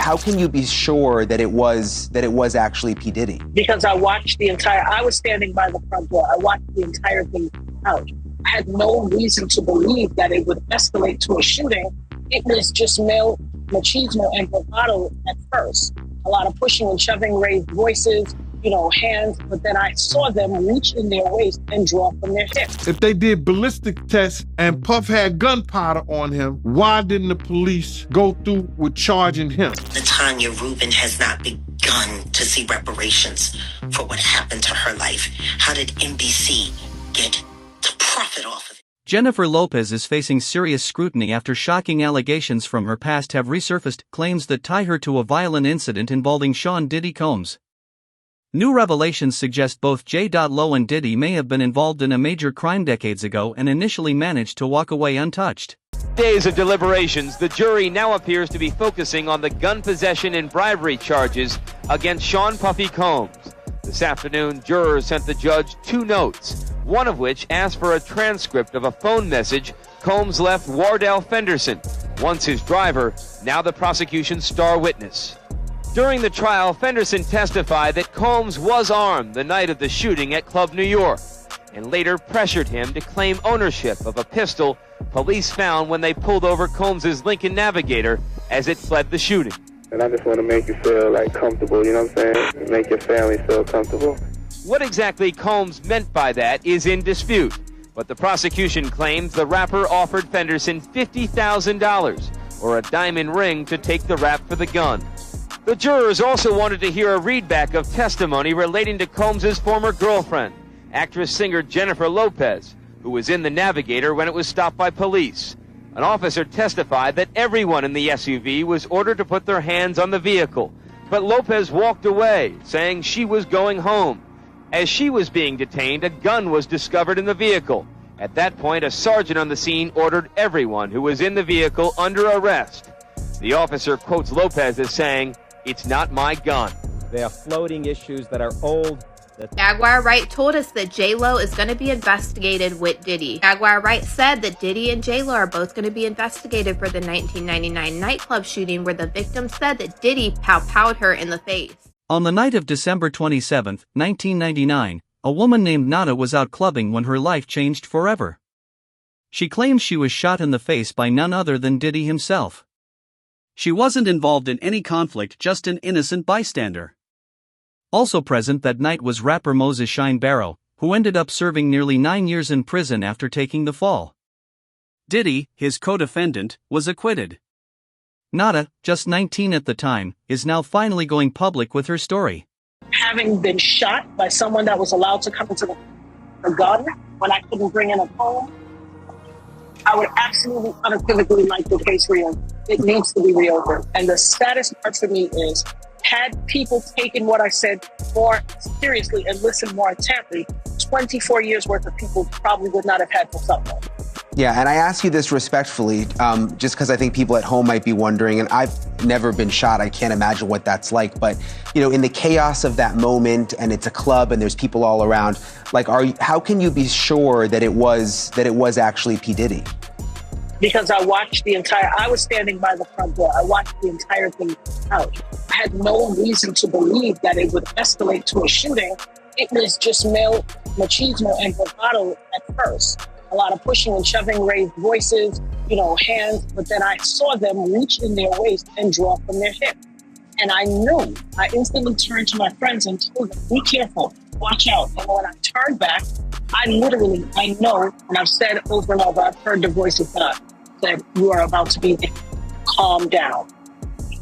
how can you be sure that it was actually P. Diddy? Because I was standing by the front door. I watched the entire thing out. I had no reason to believe that it would escalate to a shooting. It was just male machismo and bravado at first. A lot of pushing and shoving, raised voices, hands, but then I saw them reach in their waist and draw from their hips. If they did ballistic tests and Puff had gunpowder on him, why didn't the police go through with charging him? Latanya Rubin has not begun to see reparations for what happened to her life. How did NBC get to profit off of it? Jennifer Lopez is facing serious scrutiny after shocking allegations from her past have resurfaced, claims that tie her to a violent incident involving Sean Diddy Combs. New revelations suggest both J.Lo and Diddy may have been involved in a major crime decades ago and initially managed to walk away untouched. Days of deliberations, the jury now appears to be focusing on the gun possession and bribery charges against Sean Puffy Combs. This afternoon, jurors sent the judge 2 notes, one of which asked for a transcript of a phone message Combs left Wardell Fenderson, once his driver, now the prosecution's star witness. During the trial, Fenderson testified that Combs was armed the night of the shooting at Club New York, and later pressured him to claim ownership of a pistol police found when they pulled over Combs' Lincoln Navigator as it fled the shooting. And I just want to make you feel comfortable, you know what I'm saying? Make your family feel comfortable. What exactly Combs meant by that is in dispute, but the prosecution claims the rapper offered Fenderson $50,000 or a diamond ring to take the rap for the gun. The jurors also wanted to hear a readback of testimony relating to Combs' former girlfriend, actress-singer Jennifer Lopez, who was in the Navigator when it was stopped by police. An officer testified that everyone in the SUV was ordered to put their hands on the vehicle, but Lopez walked away, saying she was going home. As she was being detained, a gun was discovered in the vehicle. At that point, a sergeant on the scene ordered everyone who was in the vehicle under arrest. The officer quotes Lopez as saying, "It's not my gun." They are floating issues that are old. Jaguar Wright told us that J.Lo is going to be investigated with Diddy. Jaguar Wright said that Diddy and J.Lo are both going to be investigated for the 1999 nightclub shooting where the victim said that Diddy pow-powed her in the face. On the night of December 27, 1999, a woman named Nada was out clubbing when her life changed forever. She claims she was shot in the face by none other than Diddy himself. She wasn't involved in any conflict, just an innocent bystander. Also present that night was rapper Moses Shine Barrow, who ended up serving nearly 9 years in prison after taking the fall. Diddy, his co-defendant, was acquitted. Nada, just 19 at the time, is now finally going public with her story. Having been shot by someone that was allowed to come into the gun when I couldn't bring in a phone, I would absolutely unequivocally like the case reopened. It needs to be reopened. And the saddest part for me is, had people taken what I said more seriously and listened more intently, 24 years worth of people probably would not have had to suffer. Yeah, and I ask you this respectfully, just because I think people at home might be wondering, and I've never been shot, I can't imagine what that's like, but, in the chaos of that moment, and it's a club and there's people all around, how can you be sure that it was actually P. Diddy? Because I was standing by the front door. I watched the entire thing out. I had no reason to believe that it would escalate to a shooting. It was just male machismo and bravado at first. A lot of pushing and shoving, raised voices, hands, but then I saw them reach in their waist and draw from their hips. And I instantly turned to my friends and told them, be careful, watch out. And when I turned back, I know, and I've said over and over, I've heard the voice of God said, you are about to be calm down.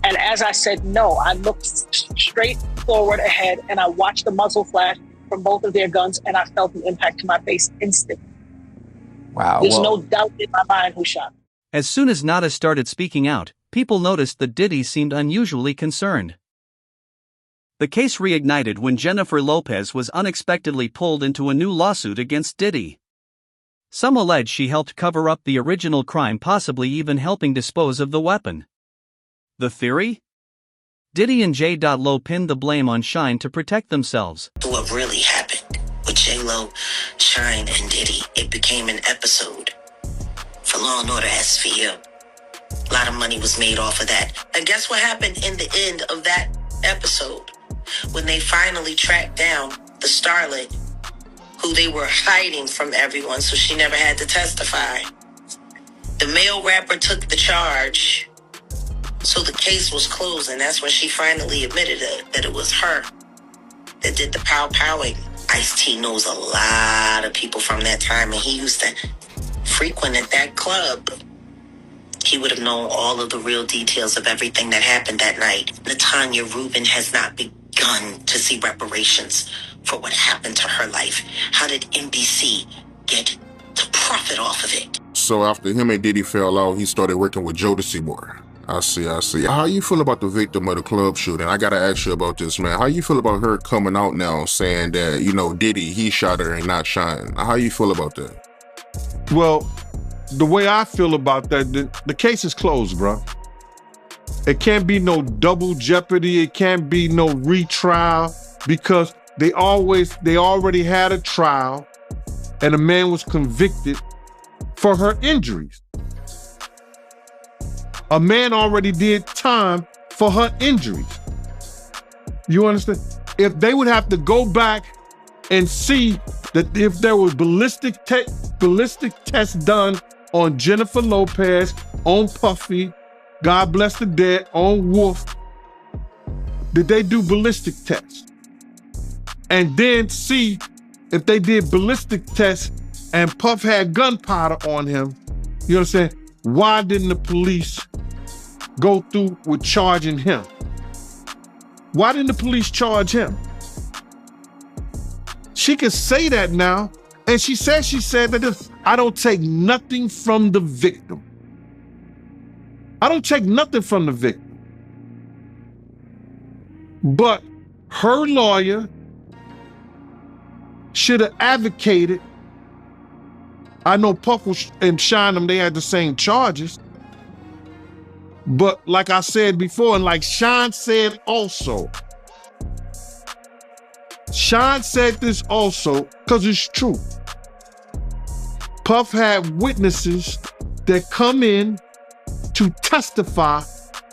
And as I said no, I looked straight forward ahead and I watched the muzzle flash from both of their guns and I felt the impact to my face instantly. Wow. There's no doubt in my mind who shot me. As soon as Nada started speaking out, people noticed that Diddy seemed unusually concerned. The case reignited when Jennifer Lopez was unexpectedly pulled into a new lawsuit against Diddy. Some allege she helped cover up the original crime, possibly even helping dispose of the weapon. The theory? Diddy and J.Lo pinned the blame on Shine to protect themselves. What really happened with J.Lo, Shine, and Diddy, it became an episode for Law & Order SVU. A lot of money was made off of that. And guess what happened in the end of that episode? When they finally tracked down the starlet who they were hiding from everyone so she never had to testify. The male rapper took the charge, so the case was closed, and that's when she finally admitted that it was her that did the pow-powing. Ice-T knows a lot of people from that time, and he used to frequent at that club. He would have known all of the real details of everything that happened that night. Natanya Rubin has not begun to see reparations for what happened to her life. How did NBC get to profit off of it? So after him and Diddy fell out, he started working with Jodeci more. I see. How you feel about the victim of the club shooting? I gotta ask you about this, man. How you feel about her coming out now saying that, you know, Diddy, he shot her and not Shine? How you feel about that? Well, the way I feel about that, the case is closed, bro. It can't be no double jeopardy. It can't be no retrial because they already had a trial and a man was convicted for her injuries. A man already did time for her injuries. You understand? If they would have to go back and see that if there was ballistic tests done on Jennifer Lopez, on Puffy, God bless the dead, on Wolf, did they do ballistic tests? And then see if they did ballistic tests and Puff had gunpowder on him, you know what I'm saying? Why didn't the police go through with charging him? Why didn't the police charge him? She can say that now, and she said that I don't take nothing from the victim. I don't take nothing from the victim. But her lawyer should have advocated. I know Puff and Shine, they had the same charges. But like I said before, and like Shine said also, Shine said this also, because it's true. Puff had witnesses that come in to testify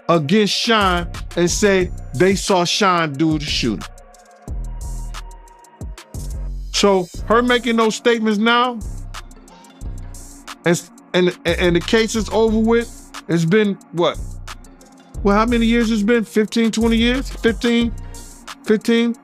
against Shine and say they saw Shine do the shooting. So her making those statements now, and the case is over with. It's been what? Well, how many years it's been? 15, 20 years? 15, 17,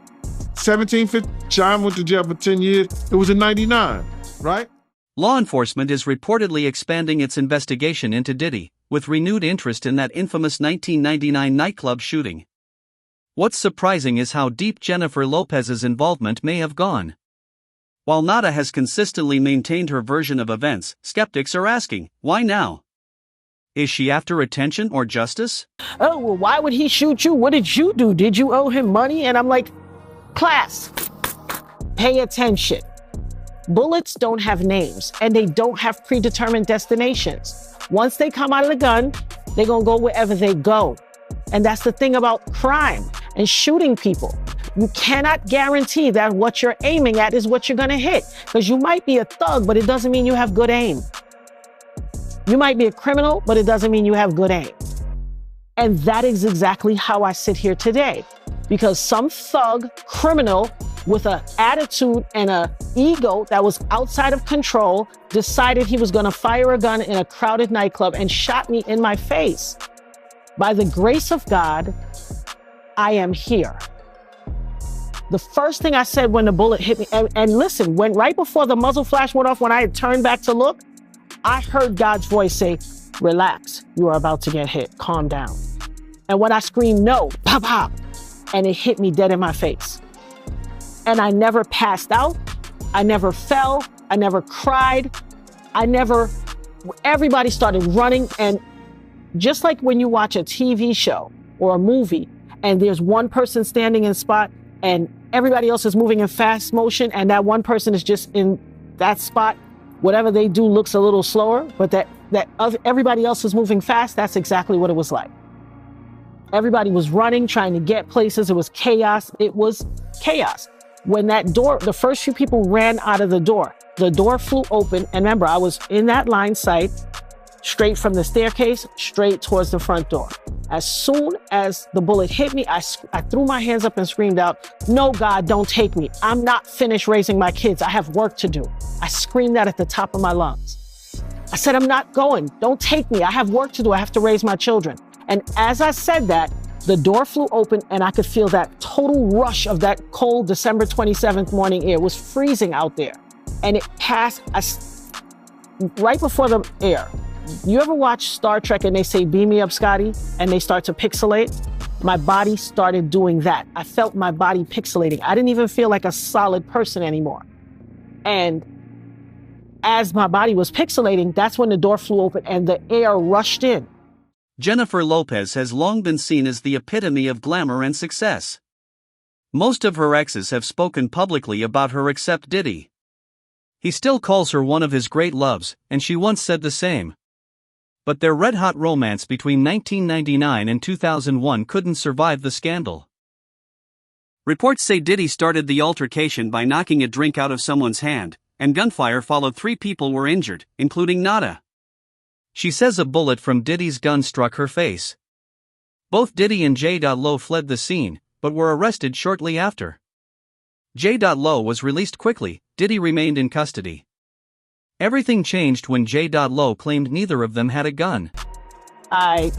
15. Shine went to jail for 10 years. It was in 99, right? Law enforcement is reportedly expanding its investigation into Diddy, with renewed interest in that infamous 1999 nightclub shooting. What's surprising is how deep Jennifer Lopez's involvement may have gone. While Nada has consistently maintained her version of events, skeptics are asking, why now? Is she after attention or justice? Oh, well, why would he shoot you? What did you do? Did you owe him money? And I'm like, class, pay attention. Bullets don't have names, and they don't have predetermined destinations. Once they come out of the gun, they're going to go wherever they go. And that's the thing about crime and shooting people. You cannot guarantee that what you're aiming at is what you're going to hit, because you might be a thug, but it doesn't mean you have good aim. You might be a criminal, but it doesn't mean you have good aim. And that is exactly how I sit here today, because some thug criminal with an attitude and an ego that was outside of control decided he was going to fire a gun in a crowded nightclub and shot me in my face. By the grace of God, I am here. The first thing I said when the bullet hit me, and listen, when right before the muzzle flash went off, when I had turned back to look, I heard God's voice say, relax, you are about to get hit, calm down. And when I screamed, no, pop, pop, and it hit me dead in my face. And I never passed out, I never fell, I never cried, everybody started running. And just like when you watch a TV show or a movie, and there's one person standing in spot, and everybody else is moving in fast motion, and that one person is just in that spot, whatever they do looks a little slower, but everybody else is moving fast. That's exactly what it was like. Everybody was running, trying to get places. It was chaos. When that door, the first few people ran out of the door flew open. And remember, I was in that line sight. straight from the staircase, straight towards the front door. As soon as the bullet hit me, I threw my hands up and screamed out, "No, God, don't take me. I'm not finished raising my kids. I have work to do." I screamed that at the top of my lungs. I said, "I'm not going. Don't take me. I have work to do. I have to raise my children." And as I said that, the door flew open and I could feel that total rush of that cold December 27th morning air. It was freezing out there. And it passed right before the air. You ever watch Star Trek and they say, "Beam me up, Scotty," and they start to pixelate? My body started doing that. I felt my body pixelating. I didn't even feel like a solid person anymore. And as my body was pixelating, that's when the door flew open and the air rushed in. Jennifer Lopez has long been seen as the epitome of glamour and success. Most of her exes have spoken publicly about her except Diddy. He still calls her one of his great loves, and she once said the same. But their red-hot romance between 1999 and 2001 couldn't survive the scandal. Reports say Diddy started the altercation by knocking a drink out of someone's hand, and gunfire followed. 3 people were injured, including Nada. She says a bullet from Diddy's gun struck her face. Both Diddy and J.Lo fled the scene, but were arrested shortly after. J.Lo was released quickly. Diddy remained in custody. Everything changed when J.Lo claimed neither of them had a gun. I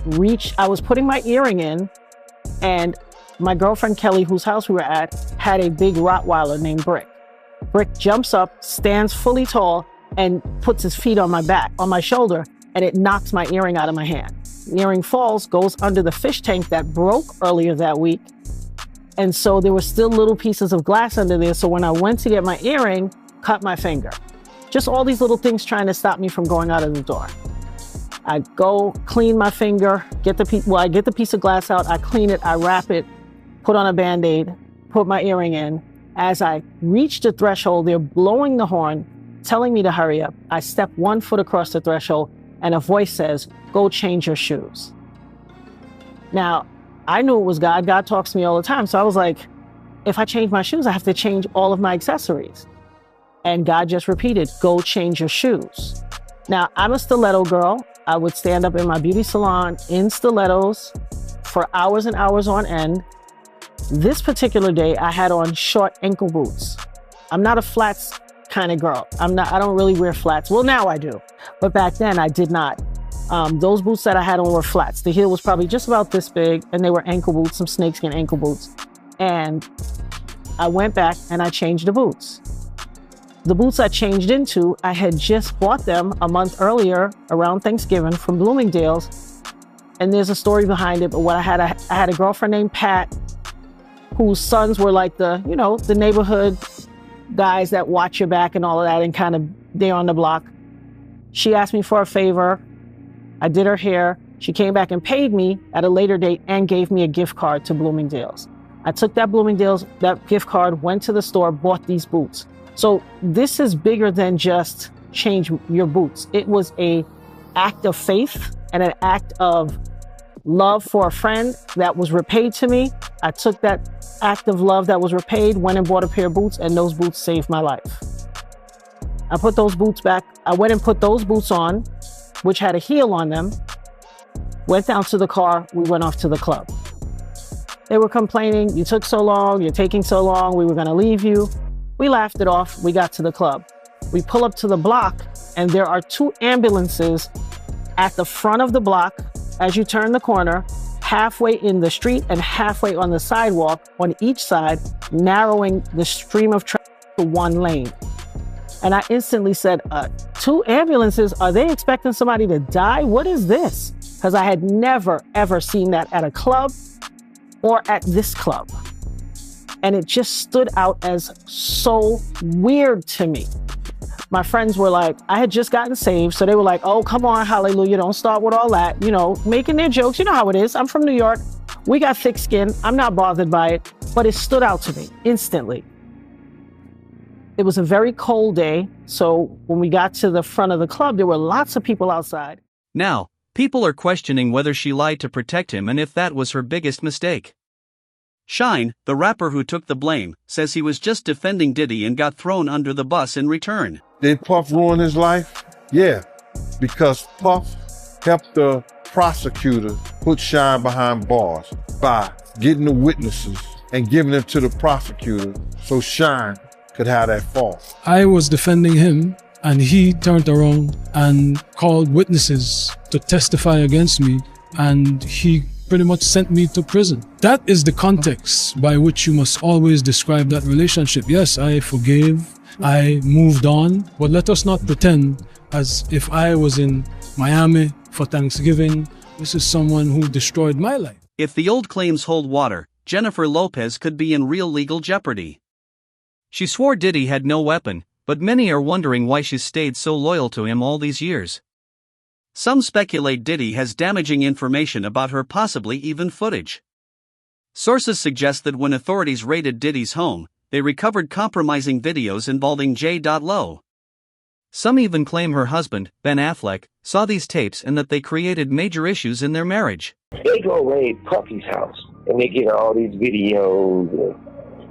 was putting my earring in, and my girlfriend Kelly, whose house we were at, had a big Rottweiler named Brick. Brick jumps up, stands fully tall, and puts his feet on my back, on my shoulder, and it knocks my earring out of my hand. The earring falls, goes under the fish tank that broke earlier that week. And so there were still little pieces of glass under there. So when I went to get my earring, cut my finger. Just all these little things trying to stop me from going out of the door. I go clean my finger, I get the piece of glass out, I clean it, I wrap it, put on a Band-Aid, put my earring in. As I reach the threshold, they're blowing the horn, telling me to hurry up. I step 1 foot across the threshold and a voice says, "Go change your shoes." Now, I knew it was God. God talks to me all the time. So I was like, if I change my shoes, I have to change all of my accessories. And God just repeated, "Go change your shoes." Now, I'm a stiletto girl. I would stand up in my beauty salon in stilettos for hours and hours on end. This particular day, I had on short ankle boots. I'm not a flats kind of girl. I don't really wear flats. Well, now I do. But back then, I did not. Those boots that I had on were flats. The heel was probably just about this big, and they were ankle boots, some snakeskin ankle boots. And I went back and I changed the boots. The boots I changed into, I had just bought them a month earlier around Thanksgiving from Bloomingdale's. And there's a story behind it, but what I had a girlfriend named Pat, whose sons were like the neighborhood guys that watch your back and all of that and kind of they're on the block. She asked me for a favor. I did her hair. She came back and paid me at a later date and gave me a gift card to Bloomingdale's. I took that that gift card, went to the store, bought these boots. So this is bigger than just change your boots. It was an act of faith and an act of love for a friend that was repaid to me. I took that act of love that was repaid, went and bought a pair of boots, and those boots saved my life. I put those boots back. I went and put those boots on, which had a heel on them, went down to the car, we went off to the club. They were complaining, "You took so long, you're taking so long, we were gonna leave you." We laughed it off, we got to the club. We pull up to the block, and there are 2 ambulances at the front of the block as you turn the corner, halfway in the street and halfway on the sidewalk on each side, narrowing the stream of traffic to 1 lane. And I instantly said, 2 ambulances? Are they expecting somebody to die? What is this? Because I had never, ever seen that at a club or at this club. And it just stood out as so weird to me. My friends were like, I had just gotten saved. So they were like, "Oh, come on, hallelujah. Don't start with all that." Making their jokes. You know how it is. I'm from New York. We got thick skin. I'm not bothered by it. But it stood out to me instantly. It was a very cold day. So when we got to the front of the club, there were lots of people outside. Now, people are questioning whether she lied to protect him and if that was her biggest mistake. Shine, the rapper who took the blame, says he was just defending Diddy and got thrown under the bus in return. Did Puff ruin his life? Yeah, because Puff helped the prosecutor put Shine behind bars by getting the witnesses and giving them to the prosecutor so Shine could have that fall. I was defending him, and he turned around and called witnesses to testify against me, and he pretty much sent me to prison. That is the context by which you must always describe that relationship. Yes, I forgave, I moved on, but let us not pretend as if I was in Miami for Thanksgiving. This is someone who destroyed my life. If the old claims hold water, Jennifer Lopez could be in real legal jeopardy. She swore Diddy had no weapon, but many are wondering why she's stayed so loyal to him all these years. Some speculate Diddy has damaging information about her, possibly even footage. Sources suggest that when authorities raided Diddy's home, they recovered compromising videos involving J.Lo. Some even claim her husband, Ben Affleck, saw these tapes and that they created major issues in their marriage. They go raid Puffy's house, and they get all these videos of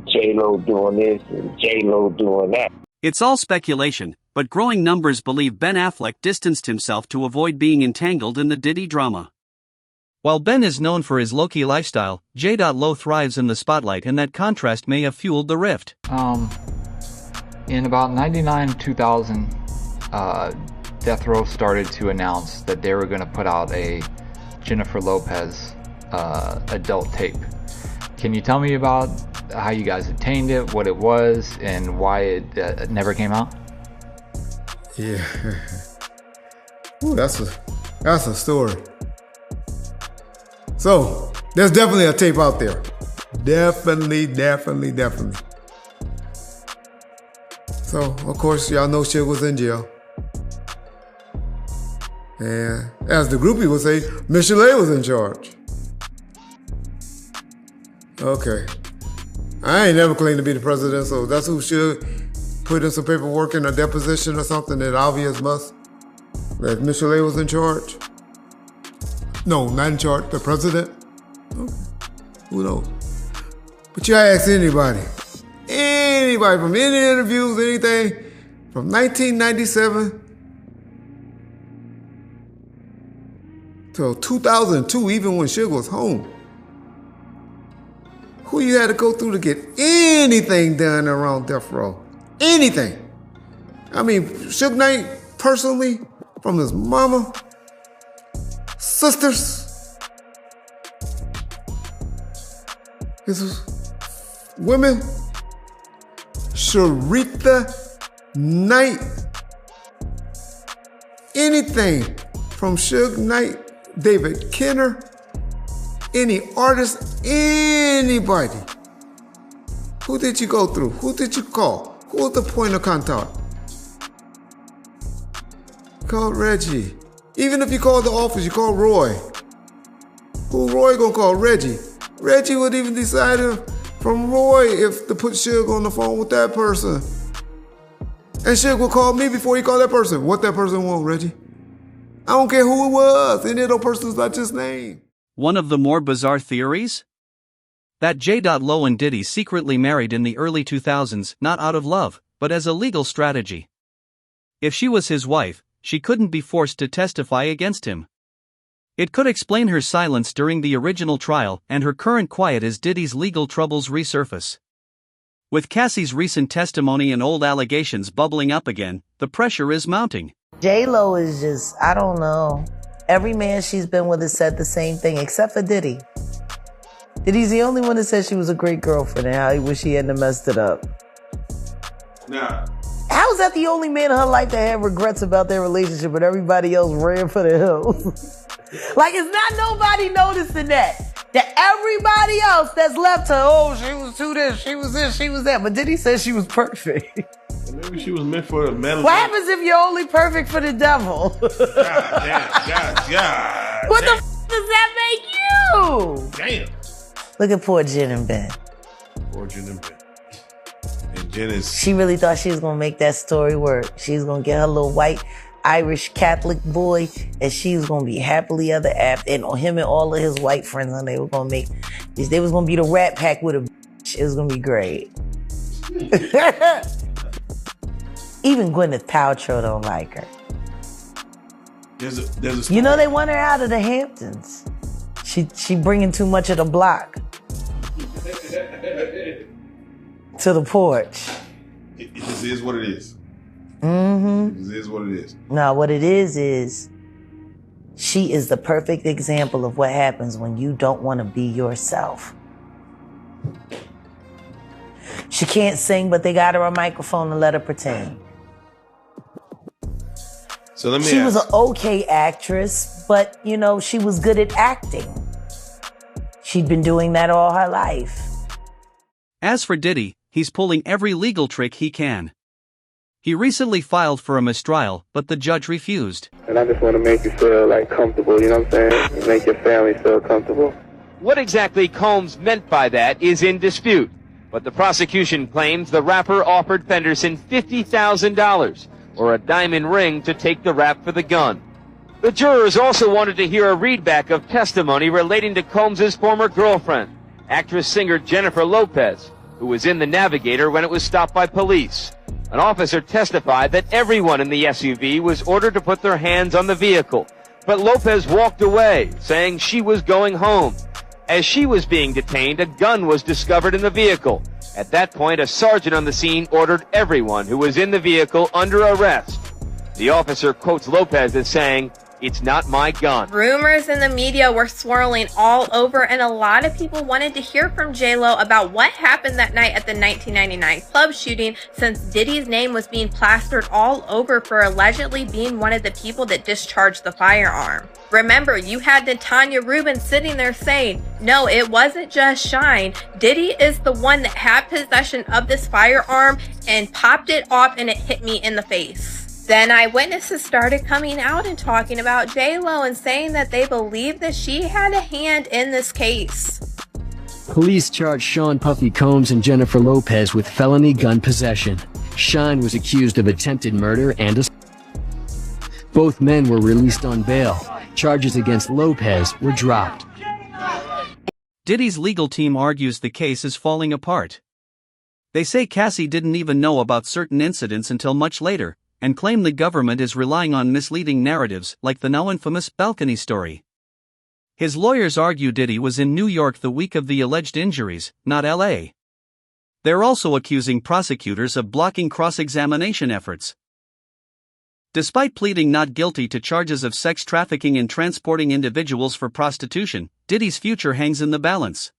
J.Lo doing this and J.Lo doing that. It's all speculation, but growing numbers believe Ben Affleck distanced himself to avoid being entangled in the Diddy drama. While Ben is known for his low-key lifestyle, J.Lo thrives in the spotlight, and that contrast may have fueled the rift. In about 99-2000, Death Row started to announce that they were going to put out a Jennifer Lopez adult tape. Can you tell me about how you guys obtained it, what it was, and why it never came out? Yeah. Ooh, that's a story. So, there's definitely a tape out there. Definitely. So, of course, y'all know Suge was in jail. And as the groupie would say, CELEB was in charge. Okay. I ain't never claimed to be the president, so that's who should put in some paperwork in a deposition or something that obvious must. That CELEB was in charge. No, not in charge, the president. Okay. Who knows? But you ask anybody from any interviews, anything, from 1997 till 2002, even when Suge was home, who you had to go through to get anything done around Death Row. Anything. I mean, Suge Knight, personally, from his mama, sisters, his women, Sharitha Knight, anything from Suge Knight, David Kenner, any artist, anybody. Who did you go through? Who did you call? Who was the point of contact? Call Reggie. Even if you call the office, you call Roy. Who Roy gonna call? Reggie. Reggie would even decide from Roy if to put Suge on the phone with that person. And Suge would call me before he called that person. What that person want, Reggie? I don't care who it was. Any of those persons I just named. One of the more bizarre theories? That J.Lo and Diddy secretly married in the early 2000s, not out of love, but as a legal strategy. If she was his wife, she couldn't be forced to testify against him. It could explain her silence during the original trial and her current quiet as Diddy's legal troubles resurface. With Cassie's recent testimony and old allegations bubbling up again, the pressure is mounting. J.Lo is just, I don't know. Every man she's been with has said the same thing, except for Diddy. Diddy's the only one that said she was a great girlfriend and how he wish he hadn't messed it up. Nah. How is that the only man in her life that had regrets about their relationship, but everybody else ran for the hills? Like, it's not nobody noticing that. That everybody else that's left her, oh, she was too this, she was this, she was that. But Diddy said she was perfect. Maybe she was meant for a medal. What happens if you're only perfect for the devil? God. What the f does that make you? Damn. Look at poor Jen and Ben. Poor Jen and Ben. And Jen is... She really thought she was going to make that story work. She was going to get her little white Irish Catholic boy, and she was going to be happily ever after. And him and all of his white friends, and they were going to make... They was going to be the Rat Pack with a bitch. It was going to be great. Even Gwyneth Paltrow don't like her. There's a You know they want her out of the Hamptons. She bringing too much of the block to the porch. It just is what it is. Mm-hmm. It just is what it is. No, what it is she is the perfect example of what happens when you don't want to be yourself. She can't sing, but they got her a microphone and let her pretend. So let me She ask. was an okay actress, but, you know, she was good at acting. She'd been doing that all her life. As for Diddy, he's pulling every legal trick he can. He recently filed for a mistrial, but the judge refused. And I just want to make you feel like comfortable, you know what I'm saying? And make your family feel comfortable. What exactly Combs meant by that is in dispute, but the prosecution claims the rapper offered Fenderson $50,000 or a diamond ring to take the rap for the gun. The jurors also wanted to hear a readback of testimony relating to Combs' former girlfriend, actress-singer Jennifer Lopez, who was in the Navigator when it was stopped by police. An officer testified that everyone in the SUV was ordered to put their hands on the vehicle, but Lopez walked away, saying she was going home. As she was being detained, a gun was discovered in the vehicle. At that point, a sergeant on the scene ordered everyone who was in the vehicle under arrest. The officer quotes Lopez as saying, "It's not my gun." Rumors in the media were swirling all over, and a lot of people wanted to hear from J.Lo about what happened that night at the 1999 club shooting, since Diddy's name was being plastered all over for allegedly being one of the people that discharged the firearm. Remember, you had Tanya Rubin sitting there saying, no, it wasn't just Shine. Diddy is the one that had possession of this firearm and popped it off and it hit me in the face. Then eyewitnesses started coming out and talking about J.Lo and saying that they believe that she had a hand in this case. Police charged Sean Puffy Combs and Jennifer Lopez with felony gun possession. Shine was accused of attempted murder and assault. Both men were released on bail. Charges against Lopez were dropped. Diddy's legal team argues the case is falling apart. They say Cassie didn't even know about certain incidents until much later, and claim the government is relying on misleading narratives like the now infamous balcony story. His lawyers argue Diddy was in New York the week of the alleged injuries, not LA. They're also accusing prosecutors of blocking cross-examination efforts. Despite pleading not guilty to charges of sex trafficking and transporting individuals for prostitution, Diddy's future hangs in the balance.